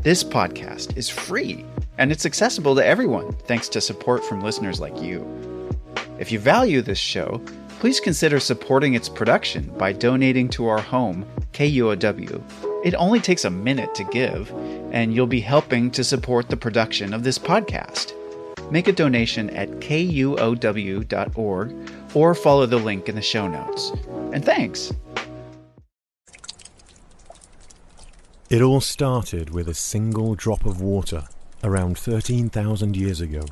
This podcast is free, and it's accessible to everyone thanks to support from listeners like you. If you value this show, please consider supporting its production by donating to our home, KUOW. It only takes a minute to give, and you'll be helping to support the production of this podcast. Make a donation at kuow.org or follow the link in the show notes. And thanks! It all started with a single drop of water around 13,000 years ago.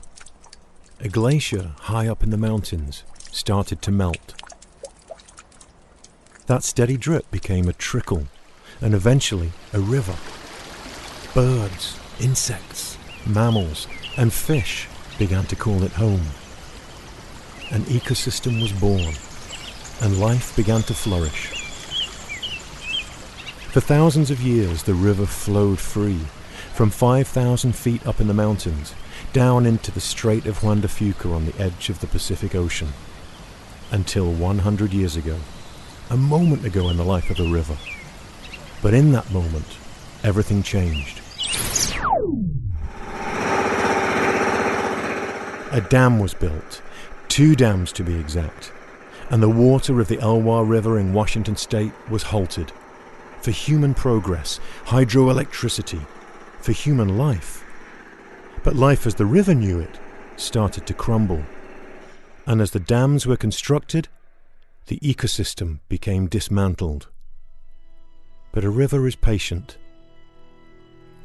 A glacier high up in the mountains started to melt. That steady drip became a trickle and eventually a river. Birds, insects, mammals, and fish began to call it home. An ecosystem was born, and life began to flourish. For thousands of years, the river flowed free, from 5,000 feet up in the mountains, down into the Strait of Juan de Fuca on the edge of the Pacific Ocean. Until 100 years ago, a moment ago in the life of the river. But in that moment, everything changed. A dam was built, 2 dams to be exact, and the water of the Elwha River in Washington state was halted. For human progress, hydroelectricity, for human life. But life as the river knew it started to crumble. And as the dams were constructed, the ecosystem became dismantled. But a river is patient.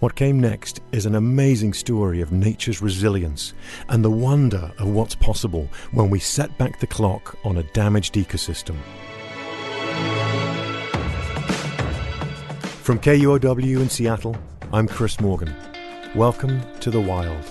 What came next is an amazing story of nature's resilience and the wonder of what's possible when we set back the clock on a damaged ecosystem. From KUOW in Seattle, I'm Chris Morgan. Welcome to the Wild.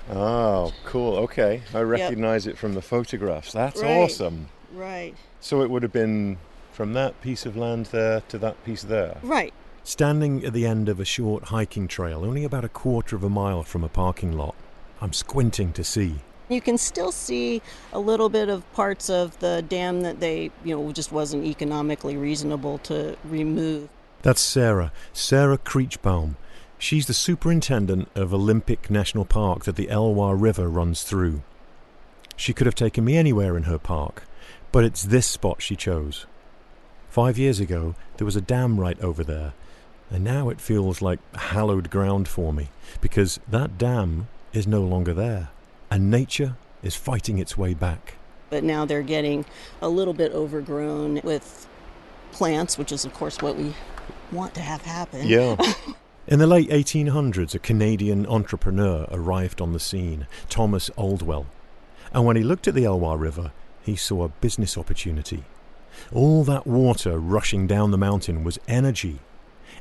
Oh, cool. Okay. I recognize it from the photographs. That's awesome. Right. So it would have been from that piece of land there to that piece there? Right. Standing at the end of a short hiking trail, only about a quarter of a mile from a parking lot, I'm squinting to see. You can still see a little bit of parts of the dam that they, just wasn't economically reasonable to remove. That's Sarah Creechbaum. She's the superintendent of Olympic National Park that the Elwha River runs through. She could have taken me anywhere in her park, but it's this spot she chose. 5 years ago, there was a dam right over there, and now it feels like hallowed ground for me, because that dam is no longer there, and nature is fighting its way back. But now they're getting a little bit overgrown with plants, which is, of course, what we want to have happen. Yeah. In the late 1800s, a Canadian entrepreneur arrived on the scene, Thomas Oldwell. And when he looked at the Elwha River, he saw a business opportunity. All that water rushing down the mountain was energy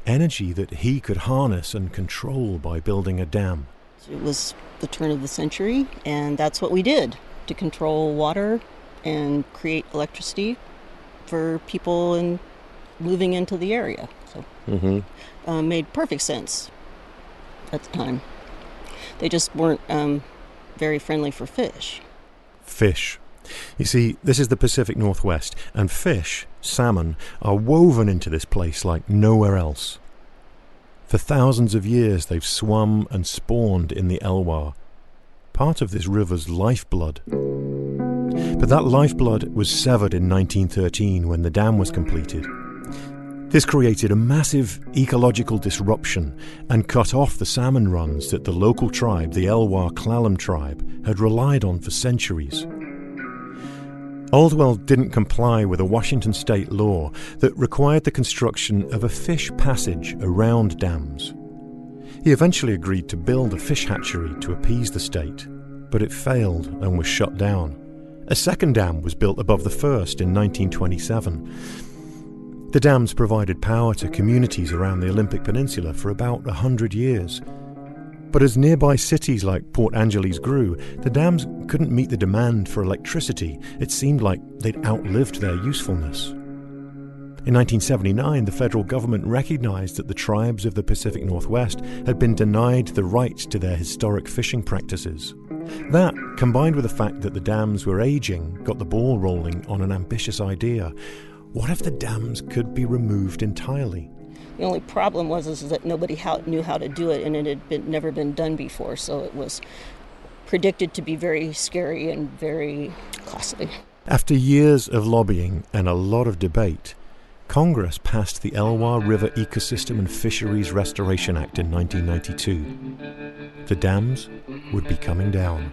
that he could harness and control by building a dam. It was the turn of the century, and that's what we did to control water and create electricity for people and moving into the area. So made perfect sense at the time. They just weren't very friendly for fish. Fish. You see, this is the Pacific Northwest, and fish, salmon, are woven into this place like nowhere else. For thousands of years they've swum and spawned in the Elwha, part of this river's lifeblood. But that lifeblood was severed in 1913 when the dam was completed. This created a massive ecological disruption and cut off the salmon runs that the local tribe, the Elwha Clallam tribe, had relied on for centuries. Oldwell didn't comply with a Washington state law that required the construction of a fish passage around dams. He eventually agreed to build a fish hatchery to appease the state, but it failed and was shut down. A second dam was built above the first in 1927. The dams provided power to communities around the Olympic Peninsula for about 100 years. But as nearby cities like Port Angeles grew, the dams couldn't meet the demand for electricity. It seemed like they'd outlived their usefulness. In 1979, the federal government recognized that the tribes of the Pacific Northwest had been denied the right to their historic fishing practices. That, combined with the fact that the dams were aging, got the ball rolling on an ambitious idea. What if the dams could be removed entirely? The only problem was that nobody knew how to do it, and it had never been done before, so it was predicted to be very scary and very costly. After years of lobbying and a lot of debate, Congress passed the Elwha River Ecosystem and Fisheries Restoration Act in 1992. The dams would be coming down.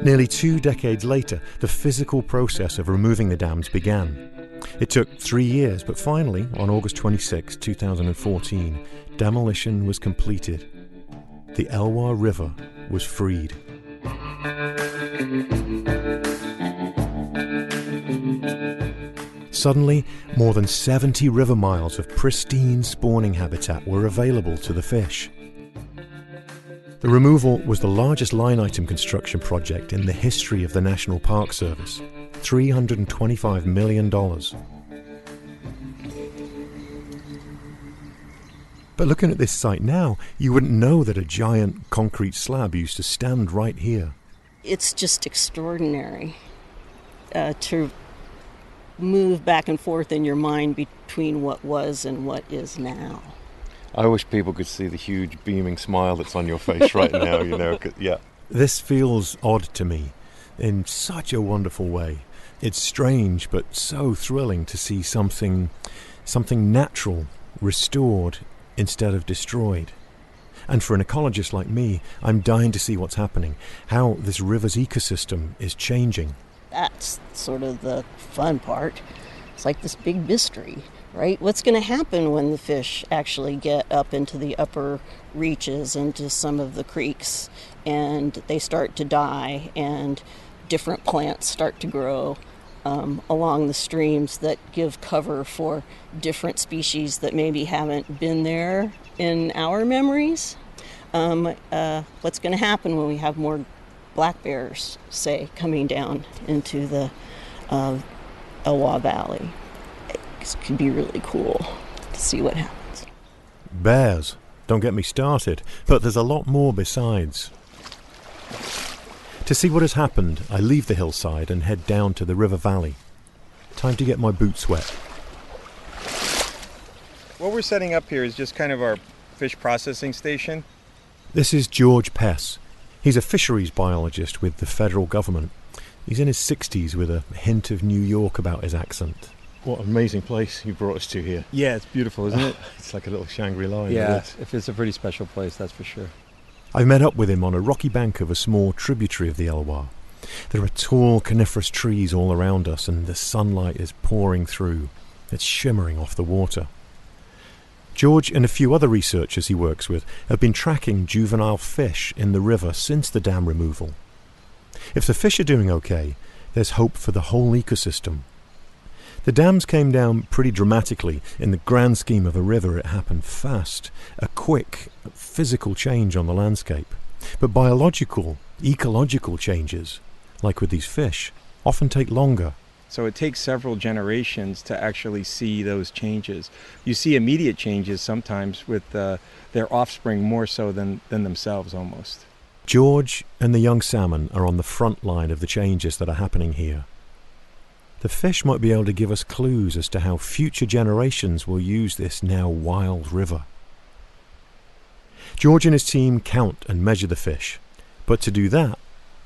Nearly 2 decades later, the physical process of removing the dams began. It took 3 years, but finally, on August 26, 2014, demolition was completed. The Elwha River was freed. Suddenly, more than 70 river miles of pristine spawning habitat were available to the fish. The removal was the largest line-item construction project in the history of the National Park Service, $325 million. But looking at this site now, you wouldn't know that a giant concrete slab used to stand right here. It's just extraordinary to move back and forth in your mind between what was and what is now. I wish people could see the huge beaming smile that's on your face right now, yeah. This feels odd to me in such a wonderful way. It's strange but so thrilling to see something natural restored instead of destroyed. And for an ecologist like me, I'm dying to see what's happening, how this river's ecosystem is changing. That's sort of the fun part. It's like this big mystery, right? What's going to happen when the fish actually get up into the upper reaches, into some of the creeks, and they start to die, and different plants start to grow along the streams that give cover for different species that maybe haven't been there in our memories? What's going to happen when we have more black bears, say, coming down into the Elwha Valley? It could be really cool to see what happens. Bears, don't get me started, but there's a lot more besides. To see what has happened, I leave the hillside and head down to the river valley. Time to get my boots wet. What we're setting up here is just kind of our fish processing station. This is George Pess. He's a fisheries biologist with the federal government. He's in his 60s with a hint of New York about his accent. What an amazing place you brought us to here. Yeah, it's beautiful, isn't it? It's like a little Shangri-La. Yeah, it's a pretty special place, that's for sure. I've met up with him on a rocky bank of a small tributary of the Elwha. There are tall coniferous trees all around us, and the sunlight is pouring through. It's shimmering off the water. George and a few other researchers he works with have been tracking juvenile fish in the river since the dam removal. If the fish are doing okay, there's hope for the whole ecosystem. The dams came down pretty dramatically. In the grand scheme of a river, it happened fast, a quick, physical change on the landscape. But biological, ecological changes, like with these fish, often take longer. So it takes several generations to actually see those changes. You see immediate changes sometimes with their offspring more so than themselves almost. George and the young salmon are on the front line of the changes that are happening here. The fish might be able to give us clues as to how future generations will use this now wild river. George and his team count and measure the fish, but to do that,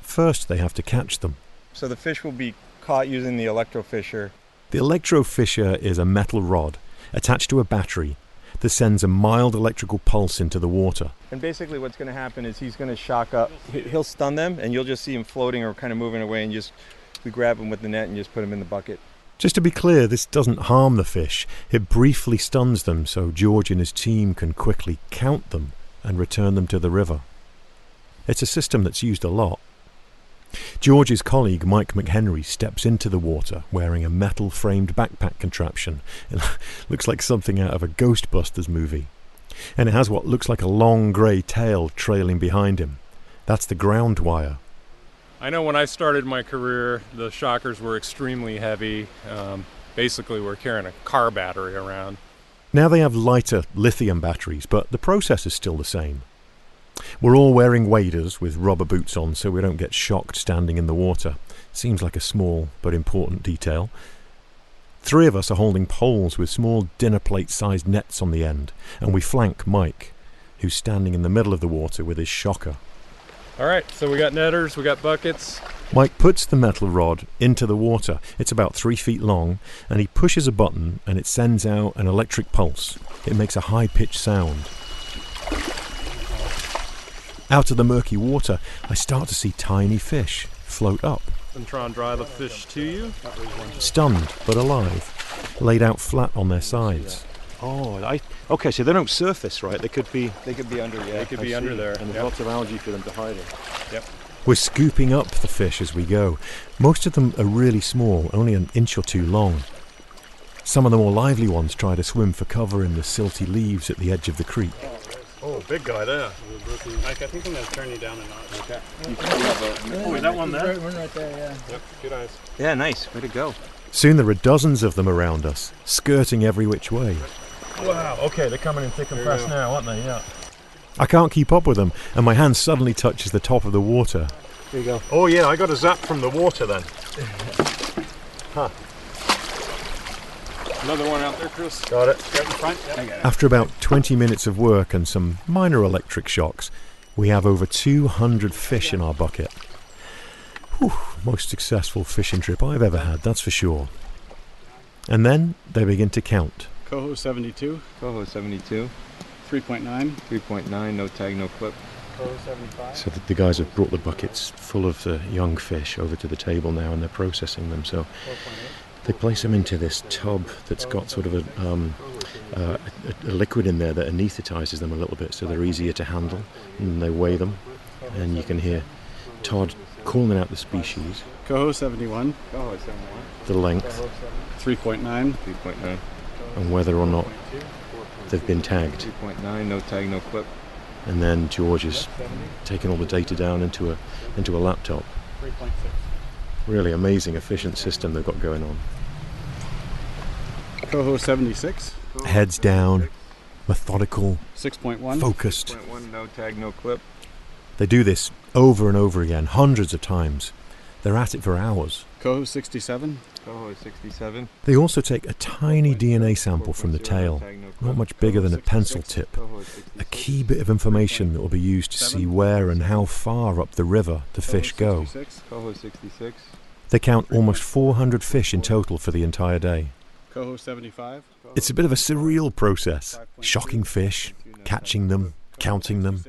first they have to catch them. So the fish will be caught using the electrofisher. The electrofisher is a metal rod attached to a battery that sends a mild electrical pulse into the water. And basically what's going to happen is he's going to shock up. He'll stun them, and you'll just see him floating or kind of moving away, and we grab him with the net and just put him in the bucket. Just to be clear, this doesn't harm the fish. It briefly stuns them so George and his team can quickly count them and return them to the river. It's a system that's used a lot. George's colleague Mike McHenry steps into the water wearing a metal-framed backpack contraption. It looks like something out of a Ghostbusters movie. And it has what looks like a long grey tail trailing behind him. That's the ground wire. I know when I started my career, the shockers were extremely heavy. basically we're carrying a car battery around. Now they have lighter lithium batteries, but the process is still the same. We're all wearing waders with rubber boots on so we don't get shocked standing in the water. Seems like a small but important detail. 3 of us are holding poles with small dinner plate-sized nets on the end, and we flank Mike, who's standing in the middle of the water with his shocker. All right, so we got netters, we got buckets. Mike puts the metal rod into the water. It's about 3 feet long, and he pushes a button and it sends out an electric pulse. It makes a high-pitched sound. Out of the murky water, I start to see tiny fish float up. And try and dry the fish to you. Stunned but alive, laid out flat on their sides. Okay, so they don't surface, right? They could be under, yeah. They could be under there. And there's lots of algae for them to hide in. Yep. We're scooping up the fish as we go. Most of them are really small, only an inch or 2 long. Some of the more lively ones try to swim for cover in the silty leaves at the edge of the creek. Oh, big guy there. Mike, I think I'm going to turn you down a notch. Okay. Oh, is that one there? One right there, yeah. Yep, good eyes. Yeah, nice. Way to go. Soon there are dozens of them around us, skirting every which way. Wow, okay, they're coming in thick and fast now, aren't they? Yeah. I can't keep up with them, and my hand suddenly touches the top of the water. There you go. Oh yeah, I got a zap from the water then. Huh. Another one out there, Chris. Got it. Right in front. Yep. After about 20 minutes of work and some minor electric shocks, we have over 200 fish in our bucket. Whew, most successful fishing trip I've ever had, that's for sure. And then they begin to count. KUOW 72. KUOW 72. 3.9. 3.9, no tag, no clip. KUOW 75. So the guys have brought the buckets full of young fish over to the table now, and they're processing them. So 4.8. they place them into this tub that's got sort of a liquid in there that anaesthetizes them a little bit, so they're easier to handle. And they weigh them, and you can hear Todd calling out the species, KUOW 71. KUOW 71. the length, 3.9. 3.9. and whether or not they've been tagged. 3.9, no tag, no clip. And then George is taking all the data down into a laptop. 3.6. Really amazing, efficient system they've got going on. KUOW 76. Heads down, methodical, 6.1. focused. 6.1, no tag, no clip. They do this over and over again, hundreds of times. They're at it for hours. KUOW 67. KUOW 67. They also take a tiny DNA sample from the tail, not much bigger than a pencil tip. A key bit of information that will be used to see where and how far up the river the fish go. KUOW 66. They count almost 400 fish in total for the entire day. KUOW 75. It's a bit of a surreal process. Shocking fish, catching them, counting them,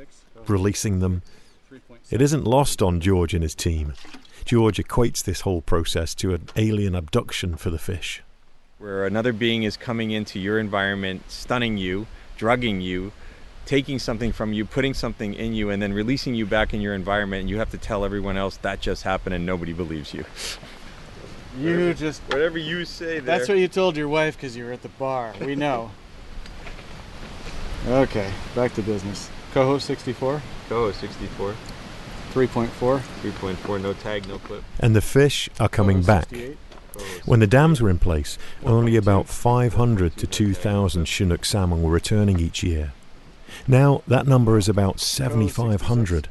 releasing them. It isn't lost on George and his team. George equates this whole process to an alien abduction for the fish. Where another being is coming into your environment, stunning you, drugging you, taking something from you, putting something in you, and then releasing you back in your environment, and you have to tell everyone else that just happened and nobody believes you. You just... Whatever you say there. That's what you told your wife because you were at the bar. We know. Okay, back to business. KUOW 64. KUOW 64. 3.4. 3.4, no tag, no clip. And the fish are coming back. When the dams were in place, only about 500 to 2,000 Chinook salmon were returning each year. Now that number is about 7,500,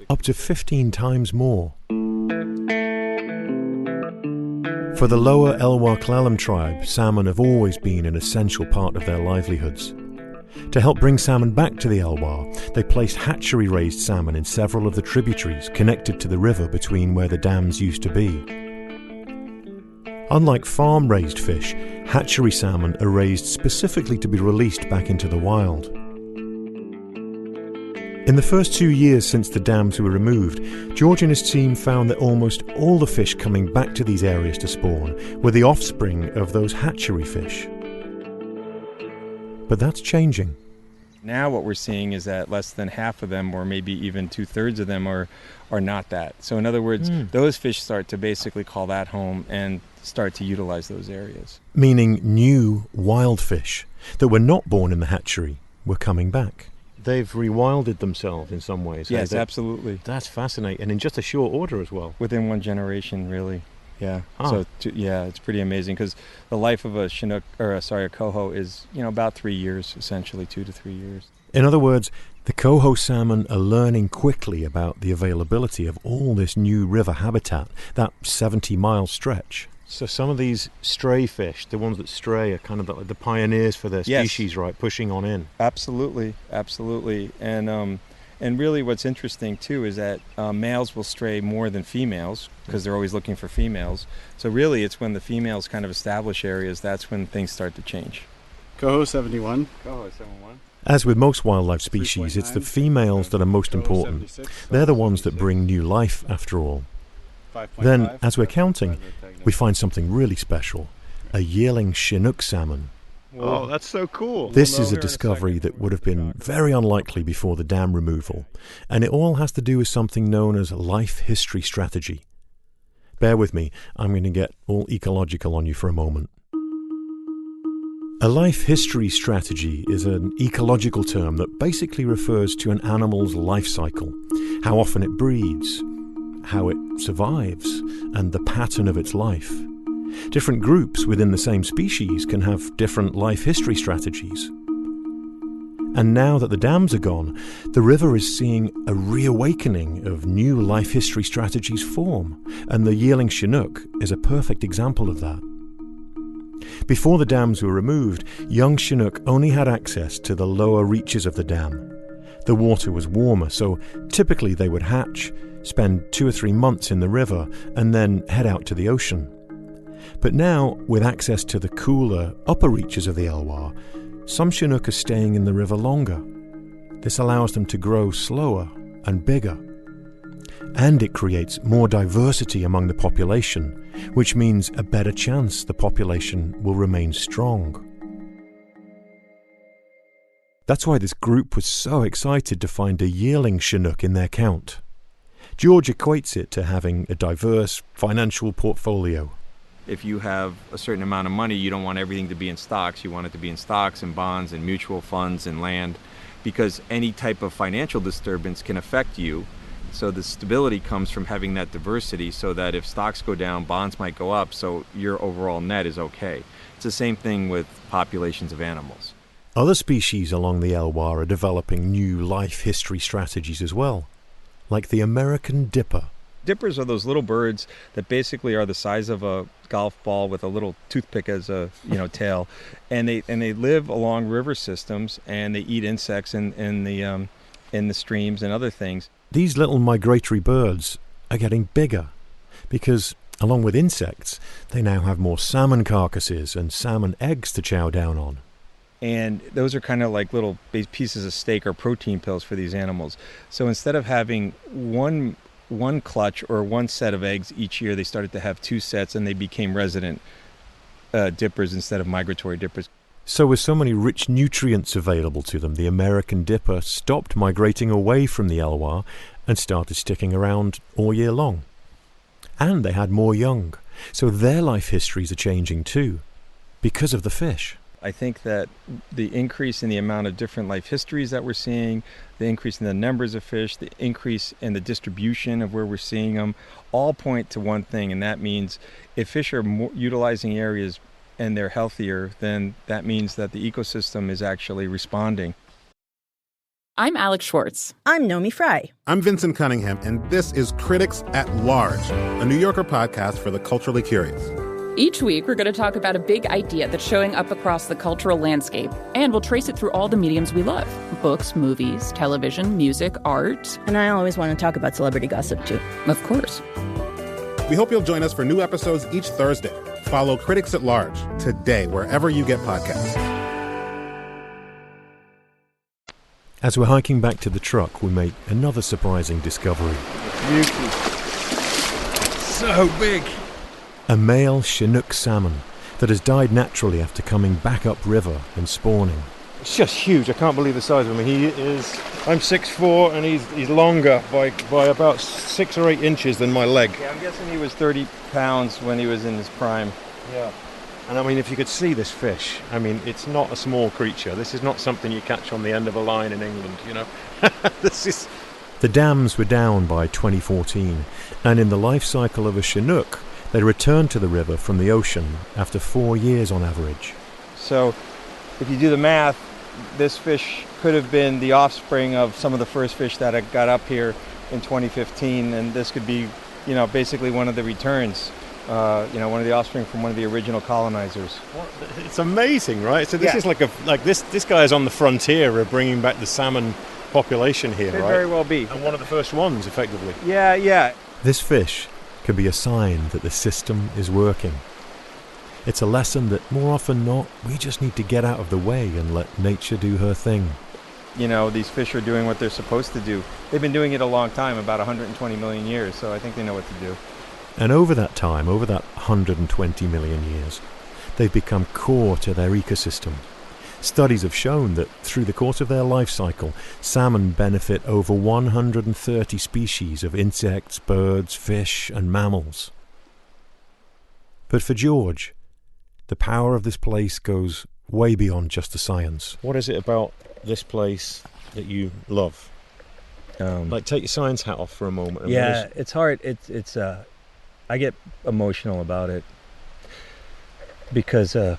up to 15 times more. For the lower Elwha Clallam tribe, salmon have always been an essential part of their livelihoods. To help bring salmon back to the Elwha, they placed hatchery-raised salmon in several of the tributaries connected to the river between where the dams used to be. Unlike farm-raised fish, hatchery salmon are raised specifically to be released back into the wild. In the first 2 years since the dams were removed, George and his team found that almost all the fish coming back to these areas to spawn were the offspring of those hatchery fish. But that's changing. Now what we're seeing is that less than half of them, or maybe even 2/3 of them, are not that. So in other words, those fish start to basically call that home and start to utilize those areas. Meaning new wild fish that were not born in the hatchery were coming back. They've rewilded themselves in some ways. Yes, absolutely. That's fascinating, and in just a short order as well. Within one generation, really. Yeah. Ah. It's pretty amazing because the life of a Chinook, a coho is, about 3 years, essentially 2 to 3 years. In other words, the coho salmon are learning quickly about the availability of all this new river habitat, that 70-mile stretch. So some of these stray fish, the ones that stray, are kind of the pioneers for their species, right, pushing on in. Absolutely. And really what's interesting, too, is that males will stray more than females because they're always looking for females. So really, it's when the females kind of establish areas, that's when things start to change. Coho 71. Coho 71. As with most wildlife species, it's the females that are most important. They're the ones that bring new life, after all. Then, as we're counting, we find something really special, a yearling Chinook salmon. Oh, that's so cool. This is a discovery that would have been very unlikely before the dam removal, and it all has to do with something known as life history strategy. Bear with me, I'm going to get all ecological on you for a moment. A life history strategy is an ecological term that basically refers to an animal's life cycle, how often it breeds, how it survives, and the pattern of its life. Different groups within the same species can have different life history strategies. And now that the dams are gone, the river is seeing a reawakening of new life history strategies form, and the yearling Chinook is a perfect example of that. Before the dams were removed, young Chinook only had access to the lower reaches of the dam. The water was warmer, so typically they would hatch, spend 2 or 3 months in the river, and then head out to the ocean. But now, with access to the cooler, upper reaches of the Elwha, some Chinook are staying in the river longer. This allows them to grow slower and bigger. And it creates more diversity among the population, which means a better chance the population will remain strong. That's why this group was so excited to find a yearling Chinook in their count. George equates it to having a diverse financial portfolio. If you have a certain amount of money, you don't want everything to be in stocks. You want it to be in stocks and bonds and mutual funds and land, because any type of financial disturbance can affect you. So the stability comes from having that diversity, so that if stocks go down, bonds might go up, so your overall net is okay. It's the same thing with populations of animals. Other species along the Elwha are developing new life history strategies as well, like the American dipper. Dippers are those little birds that basically are the size of a golf ball with a little toothpick as a tail, and they live along river systems, and they eat insects in the streams and other things. These little migratory birds are getting bigger because, along with insects, they now have more salmon carcasses and salmon eggs to chow down on. And those are kind of like little pieces of steak or protein pills for these animals. So instead of having one clutch or one set of eggs each year, they started to have 2 sets, and they became resident dippers instead of migratory dippers. So with so many rich nutrients available to them, the American dipper stopped migrating away from the Elwha and started sticking around all year long. And they had more young, so their life histories are changing too, because of the fish. I think that the increase in the amount of different life histories that we're seeing, the increase in the numbers of fish, the increase in the distribution of where we're seeing them, all point to one thing, and that means if fish are more utilizing areas and they're healthier, then that means that the ecosystem is actually responding. I'm Alex Schwartz. I'm Nomi Fry. I'm Vincent Cunningham, and this is Critics at Large, a New Yorker podcast for the culturally curious. Each week, we're going to talk about a big idea that's showing up across the cultural landscape, and we'll trace it through all the mediums we love: books, movies, television, music, art. And I always want to talk about celebrity gossip, too. Of course. We hope you'll join us for new episodes each Thursday. Follow Critics at Large today, wherever you get podcasts. As we're hiking back to the truck, we make another surprising discovery. Beauty. So big. A male Chinook salmon that has died naturally after coming back upriver and spawning. It's just huge. I can't believe the size of him. I'm 6'4", and he's longer by about 6 or 8 inches than my leg. Yeah, I'm guessing he was 30 pounds when he was in his prime. Yeah. And I mean, if you could see this fish, I mean, it's not a small creature. This is not something you catch on the end of a line in England, you know. The dams were down by 2014, and in the life cycle of a Chinook, They return to the river from the ocean after 4 years on average. So if you do the math, this fish could have been the offspring of some of the first fish that had got up here in 2015, and this could be, basically one of the returns, one of the offspring from one of the original colonizers. It's amazing, right? So this is like this guy is on the frontier of bringing back the salmon population here, Could right? very well be. And one of the first ones, effectively. Yeah. This fish can be a sign that the system is working. It's a lesson that more often than not, we just need to get out of the way and let nature do her thing. These fish are doing what they're supposed to do. They've been doing it a long time, about 120 million years, so I think they know what to do. And over that time, over that 120 million years, they've become core to their ecosystem. Studies have shown that through the course of their life cycle, salmon benefit over 130 species of insects, birds, fish, and mammals. But for George, the power of this place goes way beyond just the science. What is it about this place that you love? Take your science hat off for a moment. Yeah, it's hard. It's I get emotional about it because boy,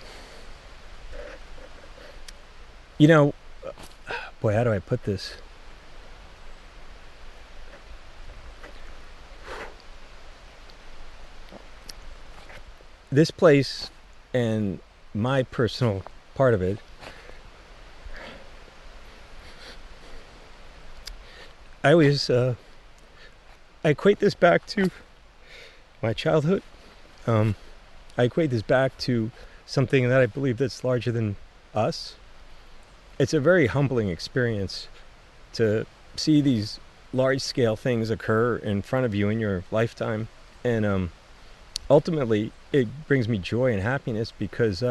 how do I put this? This place and my personal part of it, I always I equate this back to my childhood. I equate this back to something that I believe that's larger than us. It's a very humbling experience to see these large-scale things occur in front of you in your lifetime, and ultimately it brings me joy and happiness because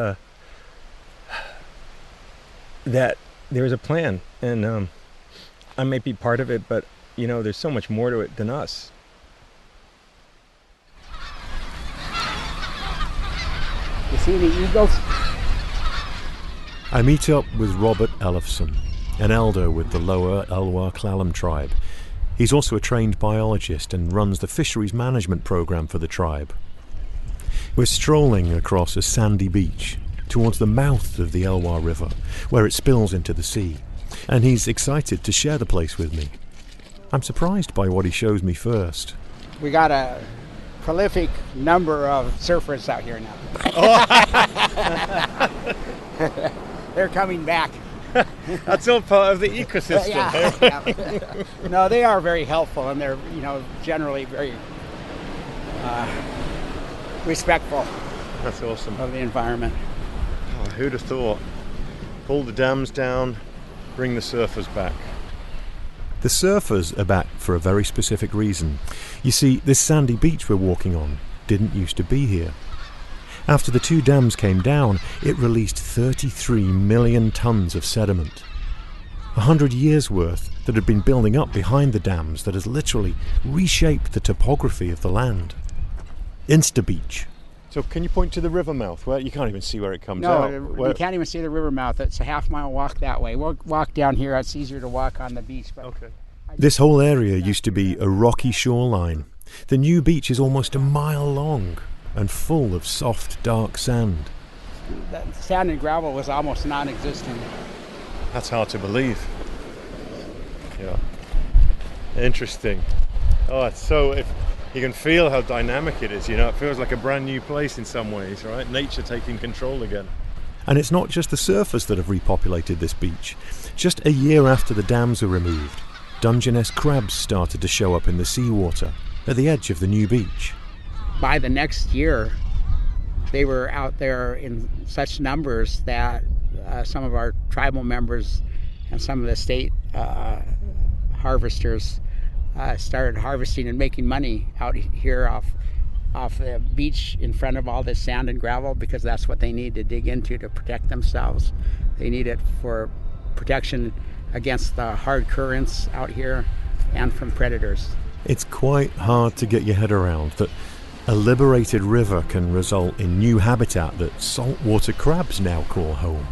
that there's a plan, and I may be part of it, but there's so much more to it than us. You see the eagles? I meet up with Robert Ellefson, an elder with the lower Elwha Clallam tribe. He's also a trained biologist and runs the fisheries management program for the tribe. We're strolling across a sandy beach towards the mouth of the Elwha River, where it spills into the sea, and he's excited to share the place with me. I'm surprised by what he shows me first. We got a prolific number of surfers out here now. They're coming back. That's all part of the ecosystem. Yeah. No, they are very helpful, and they're generally very respectful. That's awesome. Of the environment. Oh, who'd have thought? Pull the dams down, bring the surfers back. The surfers are back for a very specific reason. You see, this sandy beach we're walking on didn't used to be here. After the 2 dams came down, it released 33 million tons of sediment. 100 years' worth that had been building up behind the dams that has literally reshaped the topography of the land. Insta-beach. So can you point to the river mouth? Where you can't even see where it comes out. No, you can't even see the river mouth. It's a half-mile walk that way. We'll walk down here. It's easier to walk on the beach. But okay. This whole area used to be a rocky shoreline. The new beach is almost a mile long and full of soft, dark sand. The sand and gravel was almost non-existent. That's hard to believe. Yeah. Interesting. Oh, it's so... You can feel how dynamic it is, it feels like a brand new place in some ways, right? Nature taking control again. And it's not just the surfers that have repopulated this beach. Just a year after the dams were removed, Dungeness crabs started to show up in the seawater at the edge of the new beach. By the next year, they were out there in such numbers that some of our tribal members and some of the state harvesters started harvesting and making money out here off the beach in front of all this sand and gravel, because that's what they need to dig into to protect themselves. They need it for protection against the hard currents out here and from predators. It's quite hard to get your head around that a liberated river can result in new habitat that saltwater crabs now call home.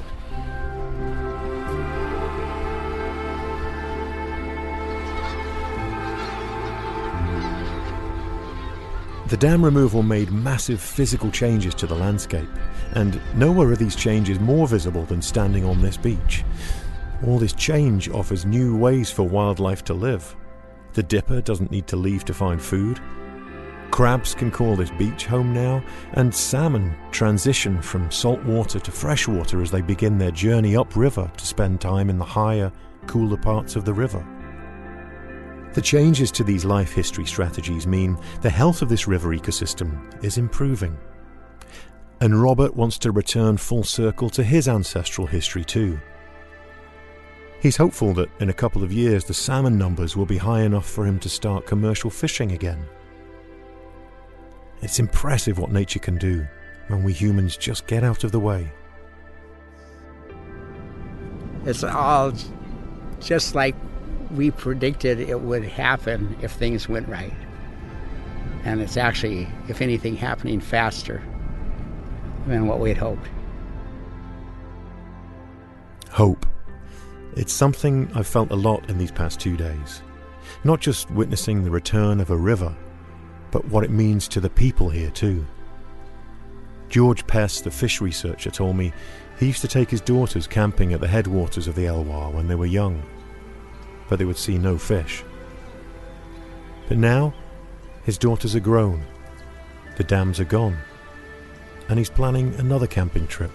The dam removal made massive physical changes to the landscape, and nowhere are these changes more visible than standing on this beach. All this change offers new ways for wildlife to live. The dipper doesn't need to leave to find food. Crabs can call this beach home now, and salmon transition from salt water to fresh water as they begin their journey upriver to spend time in the higher, cooler parts of the river. The changes to these life history strategies mean the health of this river ecosystem is improving. And Robert wants to return full circle to his ancestral history too. He's hopeful that in a couple of years the salmon numbers will be high enough for him to start commercial fishing again. It's impressive what nature can do when we humans just get out of the way. It's all just like we predicted it would happen if things went right. And it's actually, if anything, happening faster than what we had hoped. Hope. It's something I've felt a lot in these past 2 days. Not just witnessing the return of a river, but what it means to the people here too. George Pest, the fish researcher, told me he used to take his daughters camping at the headwaters of the Elwha when they were young, but they would see no fish. But now, his daughters are grown, the dams are gone, and he's planning another camping trip.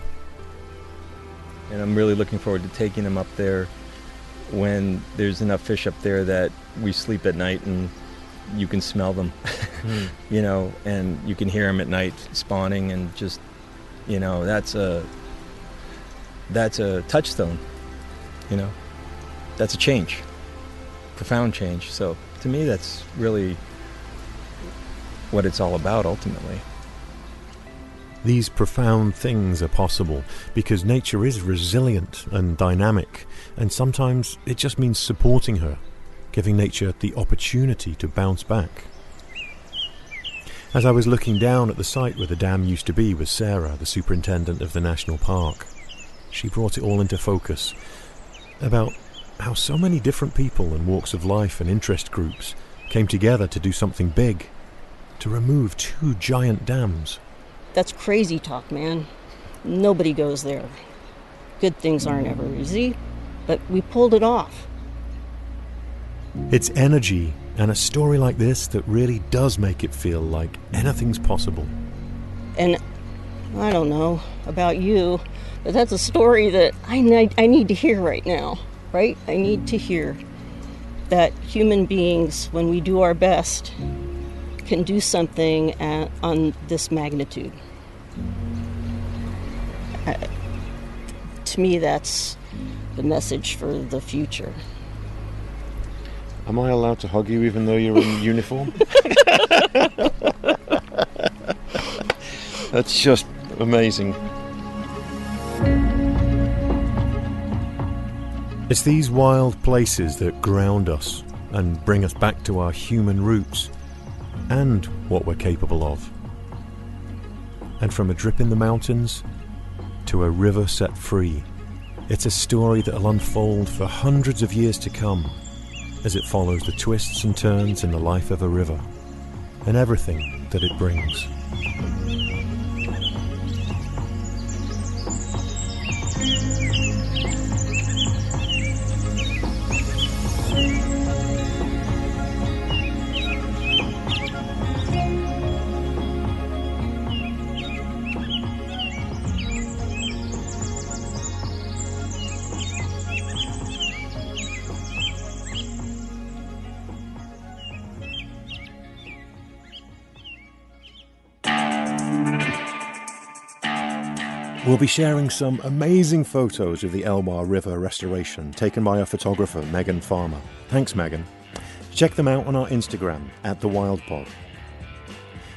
And I'm really looking forward to taking them up there when there's enough fish up there that we sleep at night and you can smell them, you know, and you can hear them at night spawning, and just, you know, that's a touchstone, you know, that's a change, profound change. So to me, that's really what it's all about ultimately. These profound things are possible because nature is resilient and dynamic, and sometimes it just means supporting her, giving nature the opportunity to bounce back. As I was looking down at the site where the dam used to be with Sarah, the superintendent of the national park, she brought it all into focus about how so many different people and walks of life and interest groups came together to do something big, to remove 2 giant dams. That's crazy talk, man. Nobody goes there. Good things aren't ever easy, but we pulled it off. It's energy and a story like this that really does make it feel like anything's possible. And I don't know about you, but that's a story that I need to hear right now, right? I need to hear that human beings, when we do our best, can do something on this magnitude. To me, that's the message for the future. Am I allowed to hug you even though you're in uniform? That's just amazing. It's these wild places that ground us and bring us back to our human roots and what we're capable of. And from a drip in the mountains to a river set free, it's a story that'll unfold for hundreds of years to come as it follows the twists and turns in the life of a river and everything that it brings. We'll be sharing some amazing photos of the Elwha River restoration taken by our photographer Megan Farmer. Thanks, Megan. Check them out on our Instagram @TheWildPod.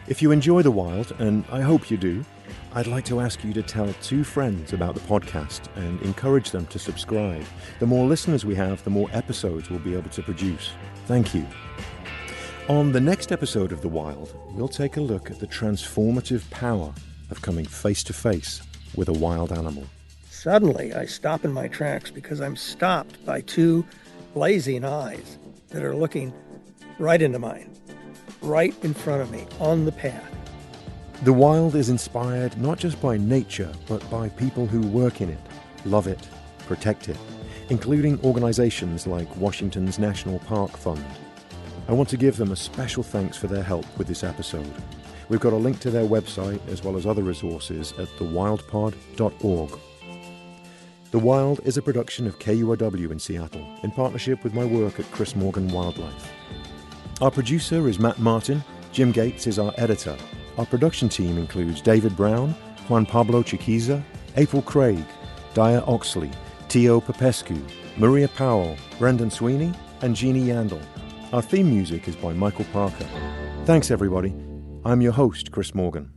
If you enjoy The Wild, and I hope you do, I'd like to ask you to tell 2 friends about the podcast and encourage them to subscribe. The more listeners we have, the more episodes we'll be able to produce. Thank you. On the next episode of The Wild, we'll take a look at the transformative power of coming face to face with a wild animal. Suddenly, I stop in my tracks because I'm stopped by 2 blazing eyes that are looking right into mine. right in front of me, on the path. The Wild is inspired not just by nature, but by people who work in it, love it, protect it, including organizations like Washington's National Park Fund. I want to give them a special thanks for their help with this episode. We've got a link to their website as well as other resources at thewildpod.org. The Wild is a production of KUOW in Seattle in partnership with my work at Chris Morgan Wildlife. Our producer is Matt Martin. Jim Gates is our editor. Our production team includes David Brown, Juan Pablo Chiquiza, April Craig, Daya Oxley, Tio Popescu, Maria Powell, Brendan Sweeney, and Jeannie Yandel. Our theme music is by Michael Parker. Thanks, everybody. I'm your host, Chris Morgan.